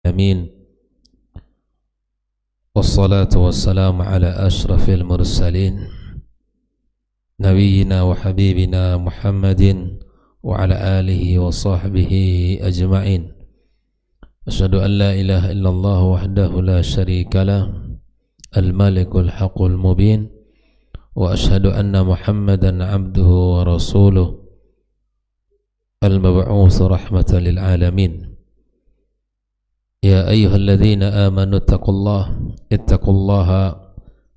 Amin. Wassalatu wassalamu ala ashrafil mursalin Nabiyyina wa habibina Muhammadin wa ala alihi wa sahbihi ajma'in. Asyhadu an la ilaha illallah wahdahu la syarika lah al-malikul haqqul mubin wa asyhadu anna Muhammadan abduhu wa rasuluh al-mab'uts rahmatan lil alamin. Ya ayyuhalladzina amanu ittaqullaha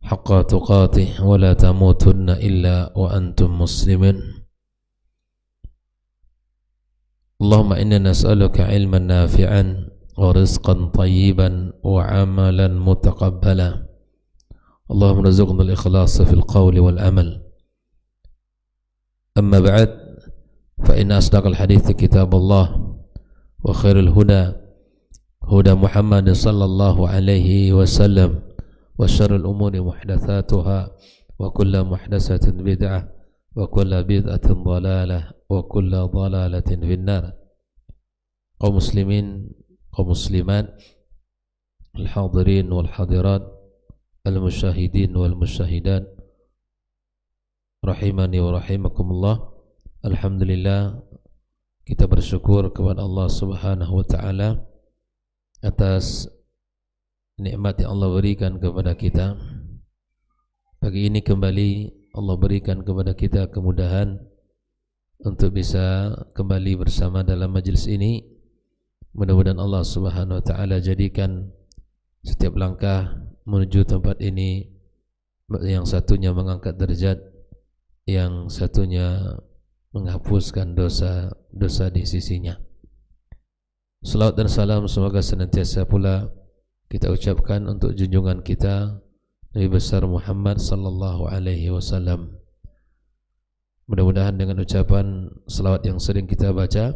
haqqa tuqatih wa la tamutunna illa wa antum muslimin. Allahumma inna nas'aluka ilman nafi'an wa rizqan tayyiban wa amalan mutaqabbala. Allahumma rzuqna al-ikhlasa fil qawli wal amal. Amma ba'd, fa inna asdaqal hadithi kitabullah wa khairul huda huda Muhammad sallallahu alaihi wasallam wa syarrul umuri muhdatsatuha wa kullu muhdatsatin bid'ah wa kullu bid'atin dhalalah wa kullu dhalalatin finnar. Kaum muslimin, kaum muslimat, al-hadirin wal hadirat, al-musyahidin wal musyahidat, rahimani wa rahimakumullah. Alhamdulillah, kita bersyukur kepada Allah Subhanahu wa taala atas nikmat yang Allah berikan kepada kita. Pagi ini kembali Allah berikan kepada kita kemudahan untuk bisa kembali bersama dalam majlis ini. Mudah-mudahan Allah Subhanahu wa taala jadikan setiap langkah menuju tempat ini yang satunya mengangkat derajat, yang satunya menghapuskan dosa-dosa di sisinya. Salawat dan salam semoga senantiasa pula kita ucapkan untuk junjungan kita Nabi besar Muhammad sallallahu alaihi wasallam. Mudah-mudahan dengan ucapan salawat yang sering kita baca,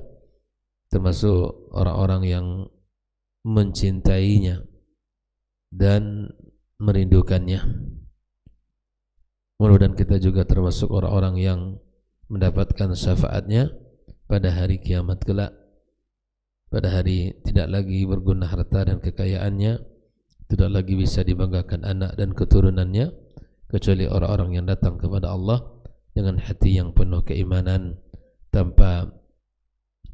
termasuk orang-orang yang mencintainya dan merindukannya, mudah-mudahan kita juga termasuk orang-orang yang mendapatkan syafaatnya pada hari kiamat kelak. Pada hari tidak lagi berguna harta dan kekayaannya, tidak lagi bisa dibanggakan anak dan keturunannya, kecuali orang-orang yang datang kepada Allah dengan hati yang penuh keimanan tanpa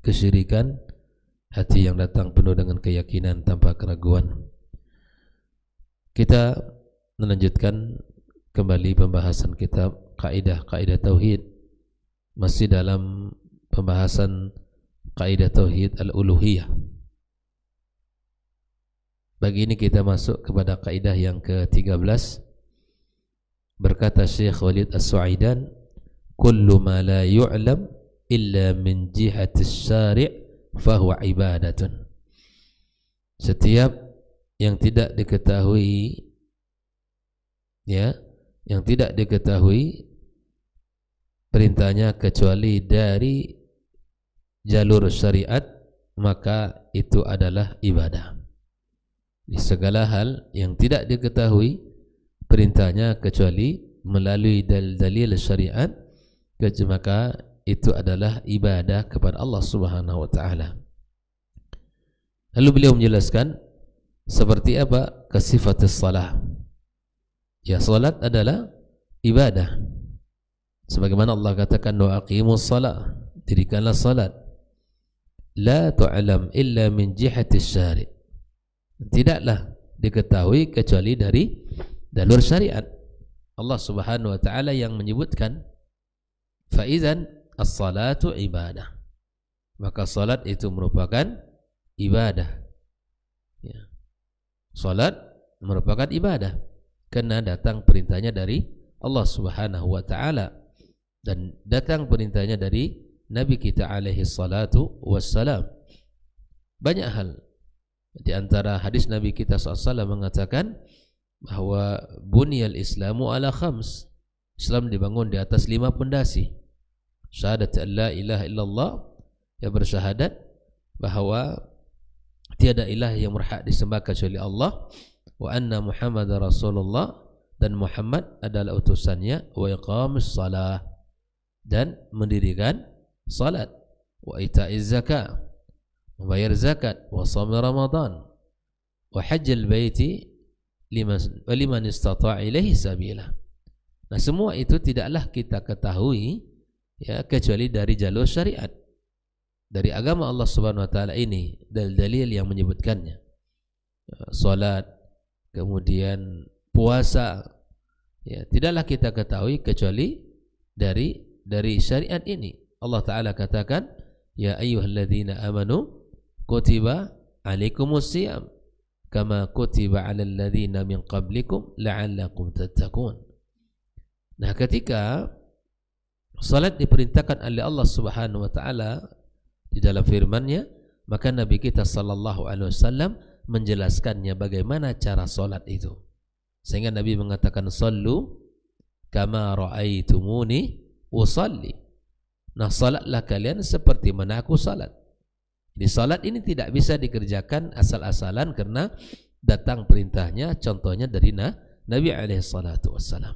kesyirikan, hati yang datang penuh dengan keyakinan tanpa keraguan. Kita melanjutkan kembali pembahasan kitab Kaidah Tauhid, masih dalam pembahasan Kaidah Tauhid Al-Uluhiyah. Bagi ini kita masuk kepada kaidah yang ke-13. Berkata Syekh Walid As-Suaidan, kullu ma la yu'lam illa min jihati syari' fahuwa ibadatun. Setiap yang tidak diketahui, yang tidak diketahui perintahnya kecuali dari jalur syariat, maka itu adalah ibadah. Di segala hal yang tidak diketahui perintahnya kecuali melalui dalil syariat, maka itu adalah ibadah kepada Allah Subhanahu wa taala. Lalu beliau menjelaskan seperti apa kesifatus salah. Ya, salat adalah ibadah. Sebagaimana Allah katakan, wa aqimus salah, dirikanlah salat. La tu'lam illa min jihati syari', tidaklah diketahui kecuali dari jalur syariat. Allah Subhanahu wa taala yang menyebutkan, fa idzan as-salatu ibadah, maka salat itu merupakan ibadah. Ya. Salat merupakan ibadah karena datang perintahnya dari Allah Subhanahu wa taala dan datang perintahnya dari Nabi kita alaihi salatu wassalam. Banyak hal. Di antara hadis Nabi kita SAW mengatakan bahwa bunyal islamu ala khams. Islam dibangun di atas 5 pondasi. Syahadat la ilaha illallah, yang bersyahadat bahwa tiada ilah yang berhak disembah kecuali Allah, wa anna Muhammadar Rasulullah, dan Muhammad adalah utusannya, wa iqamus salah, dan mendirikan salat, wa ita'iz zakat, membayar zakat, wa shaum Ramadan, wa hajjal baiti liman istata'a ilaihi sabila. Nah, semua itu tidaklah kita ketahui ya kecuali dari jalur syariat, dari agama Allah Subhanahu wa taala ini, dalil-dalil yang menyebutkannya. Salat, kemudian puasa, ya tidaklah kita ketahui kecuali dari syariat ini. Allah taala katakan, ya ayyuhalladzina amanu kutiba alaikumus shiyam kama kutiba 'alal ladzina min qablikum la'allakum tattaqun. Nah, ketika salat diperintahkan oleh Allah Subhanahu wa taala di dalam firman-Nya, maka Nabi kita sallallahu alaihi wasallam menjelaskannya bagaimana cara salat itu. Sehingga Nabi mengatakan, "Shallu kama ra'aitumuni usalli." Nah, salatlah kalian seperti mana aku salat. Di salat ini tidak bisa dikerjakan asal-asalan karena datang perintahnya, contohnya dari Nabi alaihi salatu wassalam.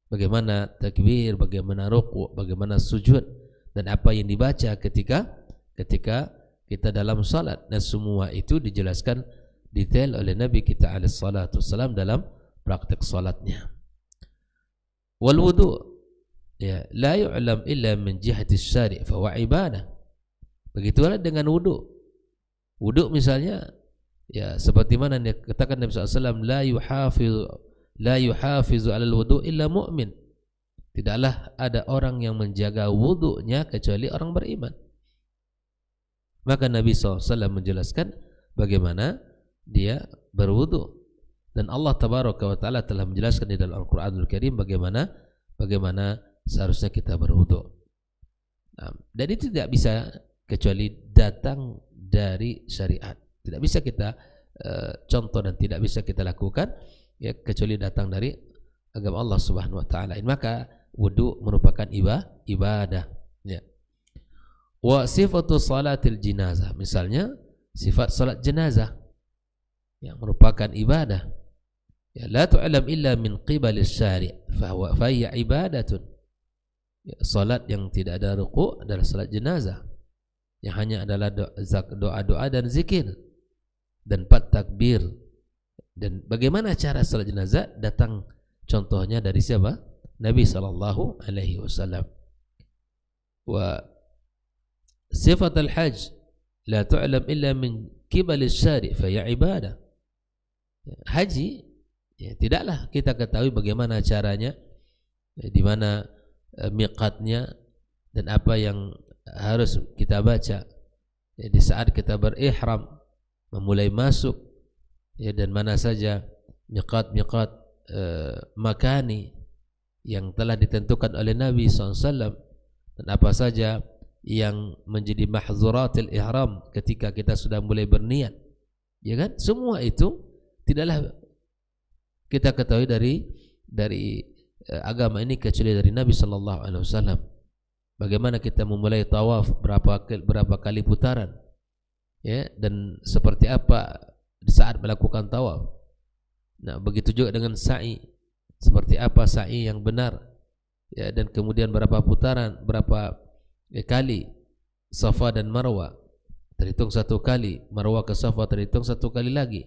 Bagaimana takbir, bagaimana ruku', bagaimana sujud, dan apa yang dibaca ketika kita dalam salat. Dan semua itu dijelaskan detail oleh Nabi kita alaihi salatu wassalam dalam praktek salatnya. Wal wudu' ya la yu'lam illa min jihati syari' fa huwa ibadah. Begitulah dengan wudu. Wudu misalnya ya seperti mana dikatakan Nabi SAW, la yuhafizu 'alal wudu' illa mu'min. Tidaklah ada orang yang menjaga wudunya kecuali orang beriman. Maka Nabi SAW menjelaskan bagaimana dia berwudu, dan Allah Tabaraka wa Ta'ala telah menjelaskan di dalam Al-Quranul Karim bagaimana seharusnya kita berwudu. Nah, dan itu tidak bisa kecuali datang dari syariat. Tidak bisa kita contoh dan tidak bisa kita lakukan ya kecuali datang dari agama Allah Subhanahu wa taala. Maka wudu merupakan ibadah ya. Wa sifatu salatil jenazah, misalnya sifat salat jenazah yang merupakan ibadah. Ya, la tu'lam illa min qibalis syari' fa hiya ibadatun. Ya, salat yang tidak ada ruku' adalah salat jenazah, yang hanya adalah doa-doa dan zikir dan 4 takbir. Dan bagaimana cara salat jenazah? Datang contohnya dari siapa? Nabi sallallahu alaihi wasallam. Wa sifat al-hajj la tu'lam illa min qibal asy-syari' fa hiya ibadah. Haji ya, tidaklah kita ketahui bagaimana caranya, ya, di mana miqatnya dan apa yang harus kita baca ya, di saat kita berihram, memulai masuk ya, dan mana saja miqat makani yang telah ditentukan oleh Nabi SAW, dan apa saja yang menjadi mahzuratil ihram ketika kita sudah mulai berniat, ya kan? Semua itu tidaklah kita ketahui dari agama ini kecuali dari Nabi sallallahu alaihi wasallam. Bagaimana kita memulai tawaf, berapa kali putaran, ya, dan seperti apa saat melakukan tawaf. Nah, begitu juga dengan sa'i, seperti apa sa'i yang benar, ya, dan kemudian berapa putaran, berapa kali Safa dan Marwa, terhitung 1 kali, Marwa ke Safa terhitung 1 kali lagi.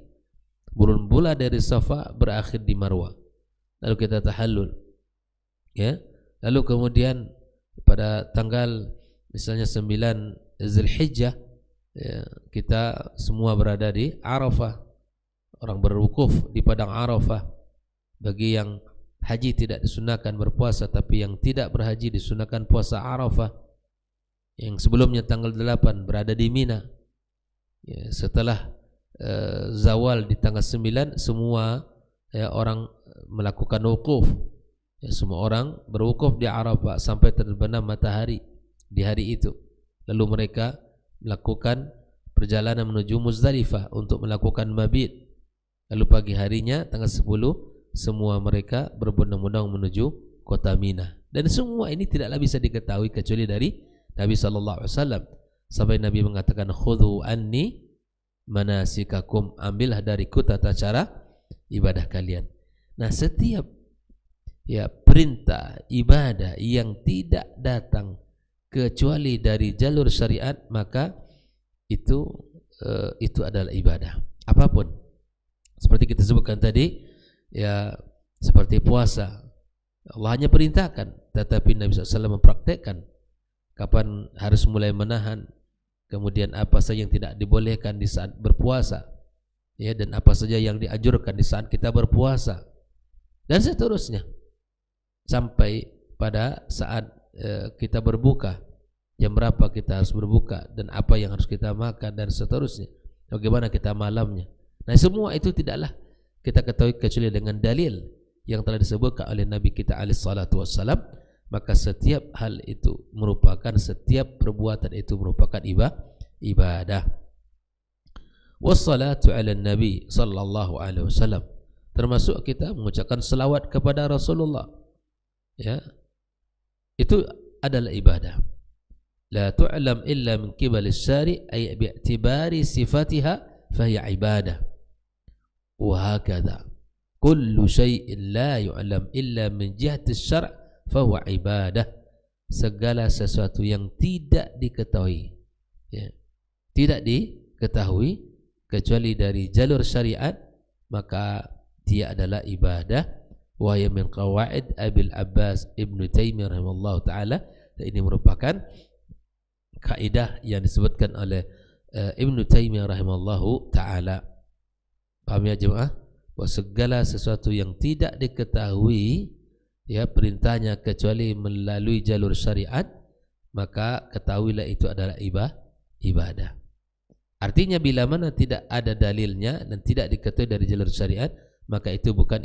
Mula dari Safa berakhir di Marwa. Lalu kita tahallul, ya, lalu kemudian pada tanggal misalnya 9 Zulhijjah ya, kita semua berada di Arafah. Orang berwukuf di padang Arafah. Bagi yang haji tidak disunahkan berpuasa, tapi yang tidak berhaji disunahkan puasa Arafah. Yang sebelumnya tanggal 8 berada di Mina ya, setelah zawal di tanggal 9 semua ya, orang melakukan wukuf ya, semua orang berwukuf di Arafah sampai terbenam matahari di hari itu. Lalu mereka melakukan perjalanan menuju Muzdalifah untuk melakukan mabit. Lalu pagi harinya tanggal 10 semua mereka berbondong-bondong menuju kota Mina. Dan semua ini tidaklah bisa diketahui kecuali dari Nabi sallallahu alaihi wasallam. Sampai Nabi mengatakan, "Khudhu anni manasikakum," ambillah dariku tata cara ibadah kalian. Nah, setiap ya perintah ibadah yang tidak datang kecuali dari jalur syariat, maka itu adalah ibadah apapun. seperti kita sebutkan tadi, ya seperti puasa. Allah hanya perintahkan, tetapi Nabi SAW mempraktekkan kapan harus mulai menahan, kemudian apa saja yang tidak dibolehkan di saat berpuasa, ya, dan apa saja yang dianjurkan di saat kita berpuasa, dan seterusnya sampai pada saat kita berbuka, jam berapa kita harus berbuka dan apa yang harus kita makan dan seterusnya, bagaimana kita malamnya. Nah, semua itu tidaklah kita ketahui kecuali dengan dalil yang telah disebutkan oleh Nabi kita alaihi salatu wassalam. Maka setiap hal itu merupakan, setiap perbuatan itu merupakan ibadah. Wassalatu ala Nabi sallallahu alaihi wasallam, termasuk kita mengucapkan selawat kepada Rasulullah, ya, itu adalah ibadah. La tu'lam illa min qibali syari' ay bi'tibari sifatiha fahiya ibadah. Wa hakadha kullu syai'in la yu'lam illa min jihati syar' fahuwa ibadah. Segala sesuatu yang tidak diketahui, ya, tidak diketahui kecuali dari jalur syariat, maka dia adalah ibadah. Wa ya min qawaid Abil Abbas Ibnu Taimiyah rahimahullah taala. Ini merupakan kaidah yang disebutkan oleh Ibnu Taimiyah rahimahullahu taala. Paham ya jemaah? Bahwa segala sesuatu yang tidak diketahui, ya, perintahnya kecuali melalui jalur syariat, maka ketahuilah itu adalah ibadah. Artinya bila mana tidak ada dalilnya dan tidak diketahui dari jalur syariat, maka itu bukan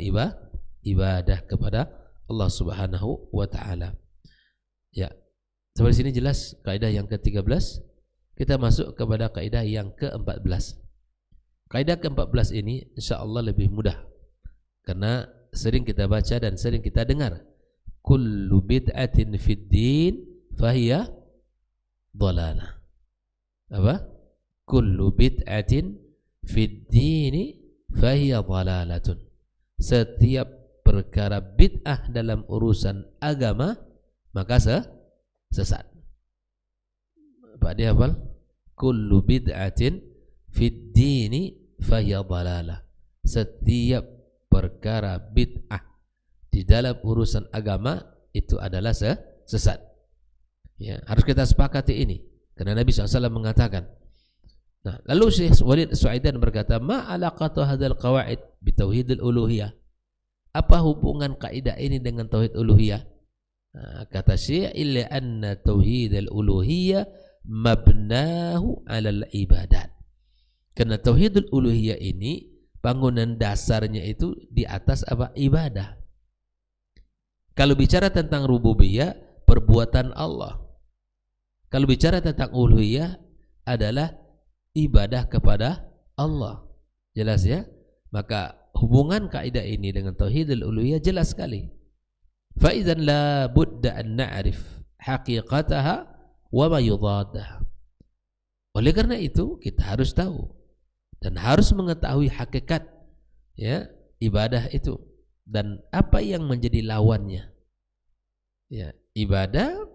ibadah kepada Allah Subhanahu wa taala. Ya. Sampai sini jelas kaidah yang ke-13. Kita masuk kepada kaidah yang ke-14. Kaidah ke-14 ini insyaallah lebih mudah karena sering kita baca dan sering kita dengar. Kullu bid'atin fid din fahiya dhalalah. Apa? Kullu bid'atin fid din fahiya dhalalatun. Setiap perkara bid'ah dalam urusan agama maka sesat. Pak dia hafal? Kullu bid'atin fid dini fahiya dhalalah. Setiap perkara bid'ah di dalam urusan agama itu adalah sesat. Ya, harus kita sepakati ini karena Nabi SAW mengatakan. Nah, lalu Syekh Walid Suaidan berkata, "Ma alaqatu hadzal qawaid bi tauhidil uluhiyah?" Apa hubungan kaidah ini dengan tauhid uluhiyah? Nah, kata Syekh, "Illa anna tauhidul uluhiyah mabnahu 'alal ibadat." Karena tauhidul uluhiyah ini bangunan dasarnya itu di atas apa? Ibadah. Kalau bicara tentang rububiyah, perbuatan Allah. Kalau bicara tentang uluhiyah adalah ibadah kepada Allah. Jelas ya? Maka hubungan kaidah ini dengan tauhidul uluhiyah jelas sekali. Fa idzan la budda an na'rif haqiqataha wa ma yudaddaha. Oleh karena itu kita harus tahu dan harus mengetahui hakikat, ya, ibadah itu dan apa yang menjadi lawannya. Ya, ibadah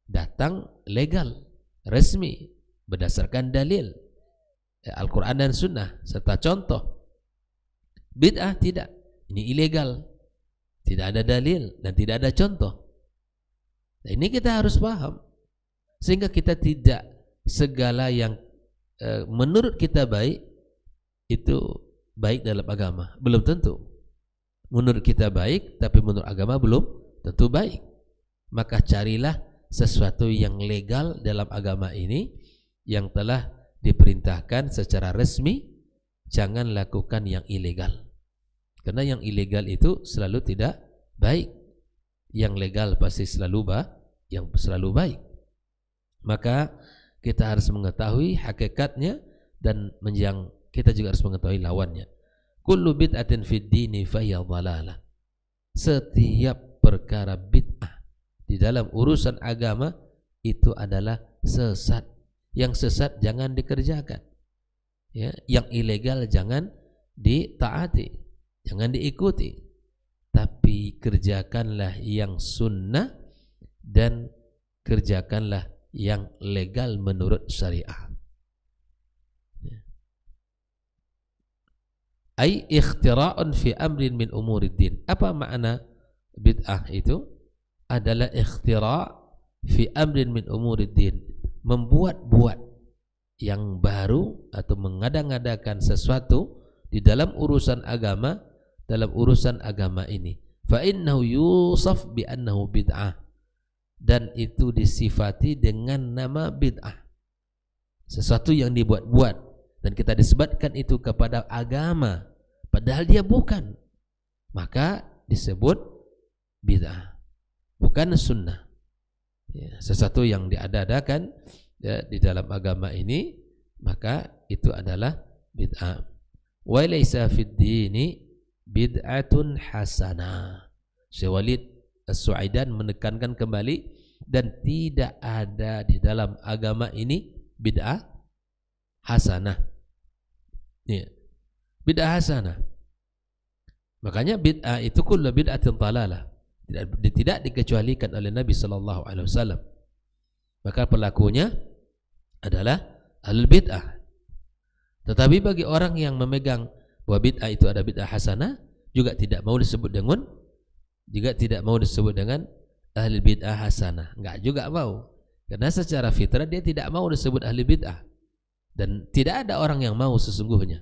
datang legal, resmi, berdasarkan dalil, ya, Al-Quran dan Sunnah serta contoh. Bid'ah tidak, ini ilegal, tidak ada dalil dan tidak ada contoh. Nah, ini kita harus paham sehingga kita tidak segala yang menurut kita baik itu baik dalam agama, belum tentu. Menurut kita baik tapi menurut agama belum tentu baik. Maka carilah sesuatu yang legal dalam agama ini yang telah diperintahkan secara resmi. Jangan lakukan yang ilegal, karena yang ilegal itu selalu tidak baik. Yang legal pasti selalu baik. Maka kita harus mengetahui hakikatnya dan yang kita juga harus mengetahui lawannya. Kullu bid'atin fid dini fahiya dhalalah. Setiap perkara bid'ah di dalam urusan agama itu adalah sesat. Yang sesat jangan dikerjakan. Ya, yang ilegal jangan ditaati, jangan diikuti. Tapi kerjakanlah yang sunnah dan kerjakanlah yang legal menurut syariah. Ai ikhtira'un fi amrin min umuriddin. Apa makna bid'ah itu? Adalah ikhtira' fi amrin min umuriddin, membuat-buat yang baru atau mengada-ngadakan sesuatu di dalam urusan agama, ini. Fa innahu yusaf bi annahu bid'ah, dan itu disifati dengan nama bid'ah, sesuatu yang dibuat-buat, dan kita disebutkan itu kepada agama padahal dia bukan, maka disebut bid'ah, bukan sunnah. Ya, sesuatu yang diada-adakan ya, di dalam agama ini, maka itu adalah bid'ah. Wa laysa fid dini bid'atun hasanah. Syekh Walid As-Su'aidan menekankan kembali, dan tidak ada di dalam agama ini bid'ah hasanah. Ya. Bid'ah hasanah. Makanya bid'ah itu kullu bid'atin dhalalah. Tidak dikecualikan oleh Nabi sallallahu alaihi wasallam. Maka pelakunya adalah ahlul bid'ah. Tetapi bagi orang yang memegang bahwa bid'ah itu ada bid'ah hasanah, juga tidak mau disebut dengan ahli bid'ah hasanah. Enggak juga mau. Karena secara fitrah dia tidak mau disebut ahli bid'ah. Dan tidak ada orang yang mau sesungguhnya.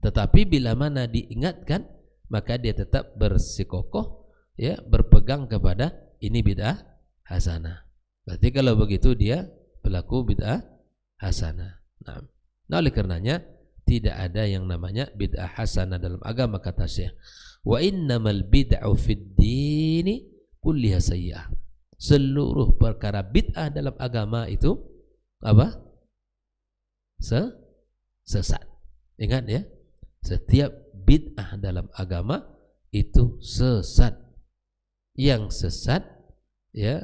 Tetapi bila mana diingatkan, maka dia tetap bersikokoh, ya, berpegang kepada ini bid'ah hasanah. Berarti kalau begitu dia pelaku bid'ah hasanah. Nah, oleh karenanya tidak ada yang namanya bid'ah hasanah dalam agama, kata Syekh. Wa innamal bid'u fid dini kulliha sayyi'ah. Seluruh perkara bid'ah dalam agama itu apa? Sesat. Ingat ya, setiap bid'ah dalam agama itu sesat. Yang sesat ya,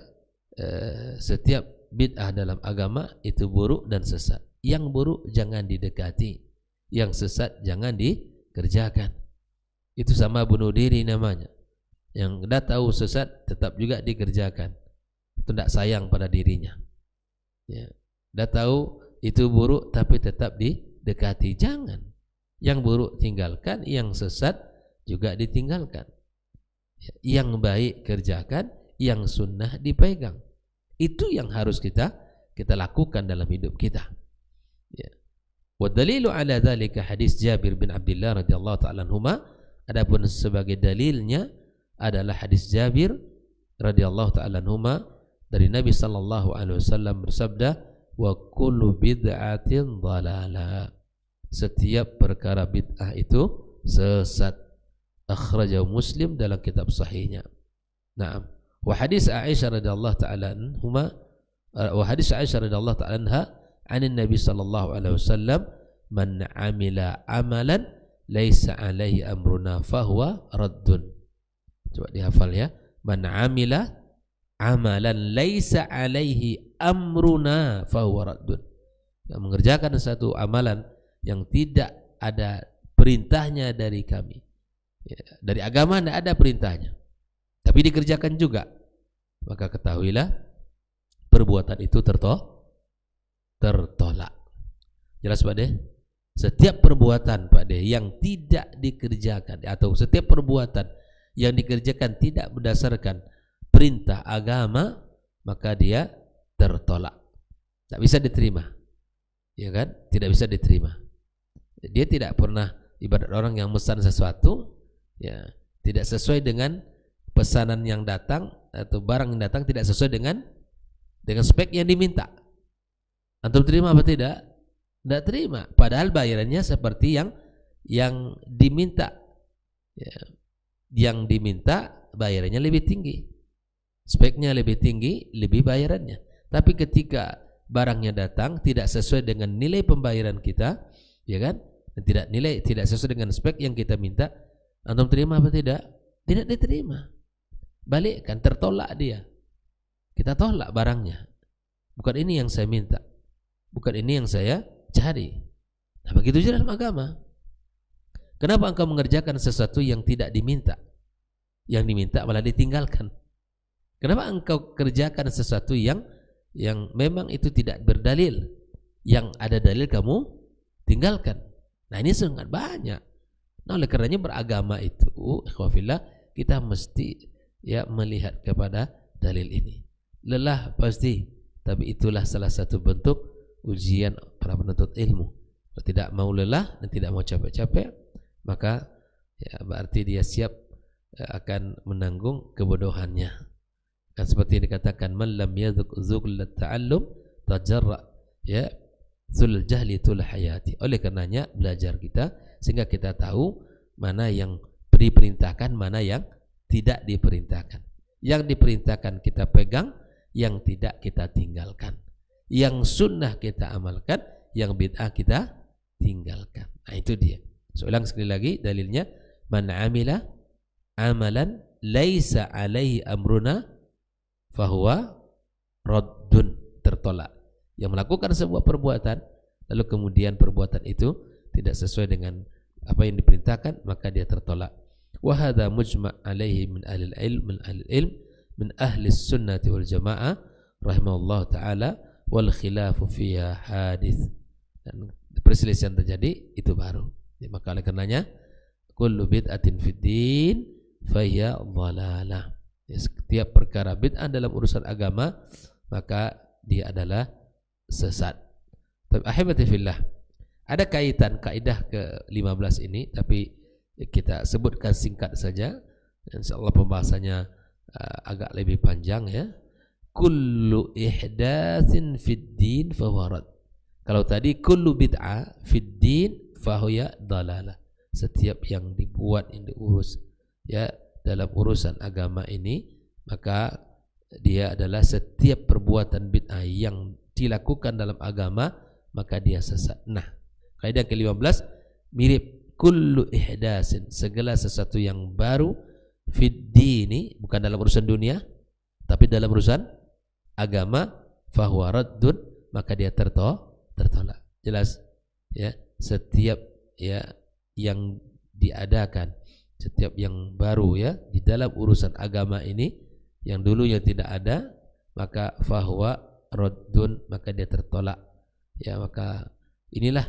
setiap bid'ah dalam agama itu buruk dan sesat. Yang buruk jangan didekati, yang sesat jangan dikerjakan. Itu sama bunuh diri namanya. Yang dah tahu sesat tetap juga dikerjakan, itu tidak sayang pada dirinya. Ya, dah tahu itu buruk tapi tetap didekati, jangan. Yang buruk tinggalkan, yang sesat juga ditinggalkan. Yang baik kerjakan, yang sunnah dipegang. Itu yang harus kita lakukan dalam hidup kita. Ya. Wa dalilu ala dzalika hadis Jabir bin Abdullah radhiyallahu ta'ala anhuma. Adapun sebagai dalilnya adalah hadis Jabir radhiyallahu ta'ala anhuma dari Nabi sallallahu alaihi wasallam bersabda, wa kullu bid'atin dhalalah. Setiap perkara bid'ah itu sesat. Akhrajahu Muslim dalam kitab sahihnya. Naam. Wa hadis Aisyah radhiyallahu ta'ala anhuma, wa hadis Aisyah radhiyallahu ta'ala anha, anin Nabi sallallahu alaihi wasallam, man amila amalan laisa alaihi amruna fahuwa raddun. Coba dihafal ya. Man amila amalan laisa alaihi amruna fahuwa raddun. Yang mengerjakan satu amalan yang tidak ada perintahnya dari kami, ya, dari agama tidak ada perintahnya, tapi dikerjakan juga, maka ketahuilah perbuatan itu tertolak. Jelas Pak De? Setiap perbuatan Pak De yang tidak dikerjakan, atau setiap perbuatan yang dikerjakan tidak berdasarkan perintah agama, maka dia tertolak, tak bisa diterima, ya kan? Tidak bisa diterima. Dia tidak pernah, ibarat orang yang memesan sesuatu, ya, tidak sesuai dengan pesanan yang datang atau barang yang datang, tidak sesuai dengan spek yang diminta. Antum terima apa tidak? Tidak terima. Padahal bayarannya seperti yang diminta. Ya. Yang diminta bayarannya lebih tinggi, speknya lebih tinggi, lebih bayarannya. Tapi ketika barangnya datang tidak sesuai dengan nilai pembayaran kita, ya kan? Dan tidak sesuai dengan spek yang kita minta, antum terima apa tidak? Tidak diterima. Balikkan, tertolak dia. Kita tolak barangnya. Bukan ini yang saya minta, bukan ini yang saya cari. Nah, begitu juga dalam agama. Kenapa engkau mengerjakan sesuatu yang tidak diminta? Yang diminta malah ditinggalkan. Kenapa engkau kerjakan sesuatu yang memang itu tidak berdalil, yang ada dalil kamu tinggalkan? Nah, ini sangat banyak. Nah, oleh karenanya beragama itu, ikhwafillah, kita mesti ya melihat kepada dalil ini. Lelah pasti, tapi itulah salah satu bentuk ujian para penuntut ilmu. Kalau tidak mau lelah dan tidak mau capek-capek, maka ya berarti dia siap akan menanggung kebodohannya. Kan seperti yang dikatakan, man lam yadzuq zuqlat ta'allum tajarra ya zul jahli tul hayati. Oleh karenanya belajar kita sehingga kita tahu mana yang diperintahkan, mana yang tidak diperintahkan. Yang diperintahkan kita pegang, yang tidak kita tinggalkan. Yang sunnah kita amalkan, yang bid'ah kita tinggalkan. Nah, itu dia. Ulang sekali lagi dalilnya, man amila amalan laisa alaihi amruna fahuwa raddun, tertolak. Yang melakukan sebuah perbuatan lalu kemudian perbuatan itu tidak sesuai dengan apa yang diperintahkan, maka dia tertolak. Wa hadza mujma' alaihi min ahli ilm min ahli sunnati wal jamaah rahimahullah taala wal khilafu fiha hadits. Dan perselisihan terjadi itu baru. Ya, maka oleh karenanya kullu bid'atin fid din fa hiya dhalalah. Ya, setiap perkara bid'ah dalam urusan agama maka dia adalah sesat. Tapi ahibati fillah, ada kaitan kaidah ke-15 ini, tapi kita sebutkan singkat saja. Insyaallah pembahasannya agak lebih panjang ya. Kullu ihdatsin fid din fa warad. Kalau tadi kullu bid'ah fid din fa huwa dalalah. Setiap yang dibuat, yang diurus ya dalam urusan agama ini, maka dia adalah setiap perbuatan bid'ah yang dilakukan dalam agama, maka dia sesat. Nah, kaidah ke-15 mirip, kullu ihdasin, segala sesuatu yang baru, fid dini, bukan dalam urusan dunia tapi dalam urusan agama, fahuwa raddun, maka dia tertolak. Jelas ya, setiap ya yang diadakan, setiap yang baru ya di dalam urusan agama ini yang dulunya tidak ada, maka fahuwa raddun, maka dia tertolak. Ya, maka inilah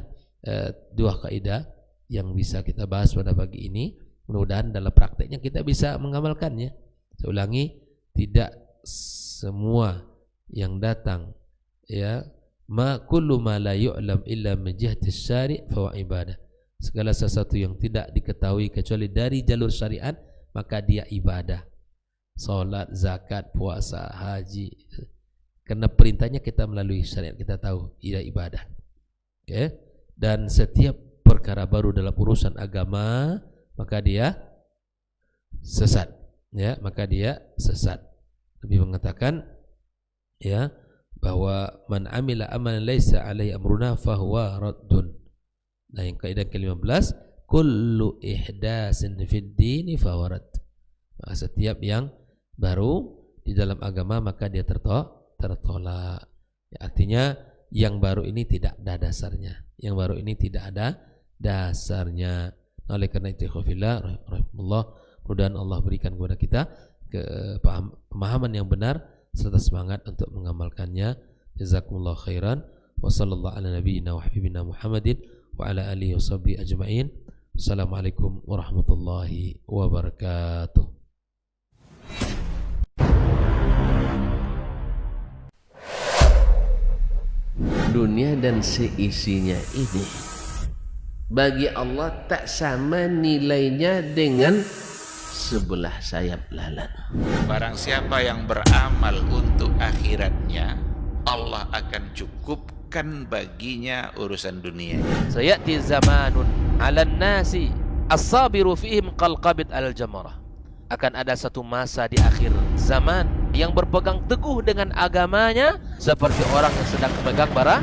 dua kaidah yang bisa kita bahas pada pagi ini. Mudah-mudahan dalam prakteknya kita bisa mengamalkannya. Saya ulangi, tidak semua yang datang ya, ma kullu ma la yu'lam illa min jihati syari' fa ibadah. Segala sesuatu yang tidak diketahui kecuali dari jalur syariat, maka dia ibadah. Salat, zakat, puasa, haji, karena perintahnya kita melalui syariat, kita tahu ia ibadah. Okay? Dan setiap perkara baru dalam urusan agama, maka dia sesat. Ya, maka dia sesat. Lebih mengatakan ya bahwa man amila amalan laisa alaihi amruna fahuwa raddun. Nah, yang kaidah ke-15, kullu ihdasin fid dini fawarad. Maka setiap yang baru di dalam agama maka dia tertolak. Ya, artinya yang baru ini tidak ada dasarnya. Yang baru ini tidak ada dasarnya. Nah, oleh karena itu khafillah rahimahullah, mudah-mudahan Allah berikan kepada kita pemahaman yang benar serta semangat untuk mengamalkannya. Jazakumullah khairan. Wa sallallahu ala nabiyyina wa habibina Muhammadin wa ala alihi washabbihi ajma'in. Assalamualaikum warahmatullahi wabarakatuh. Dunia dan seisinya ini bagi Allah tak sama nilainya dengan sebelah sayap lalat. Barang siapa yang beramal untuk akhiratnya, Allah akan cukupkan baginya urusan dunia. Sayati zamanun 'alan nasi as-sabiru fihim qalqabit al-jamarah. Akan ada satu masa di akhir zaman yang berpegang teguh dengan agamanya seperti orang yang sedang memegang bara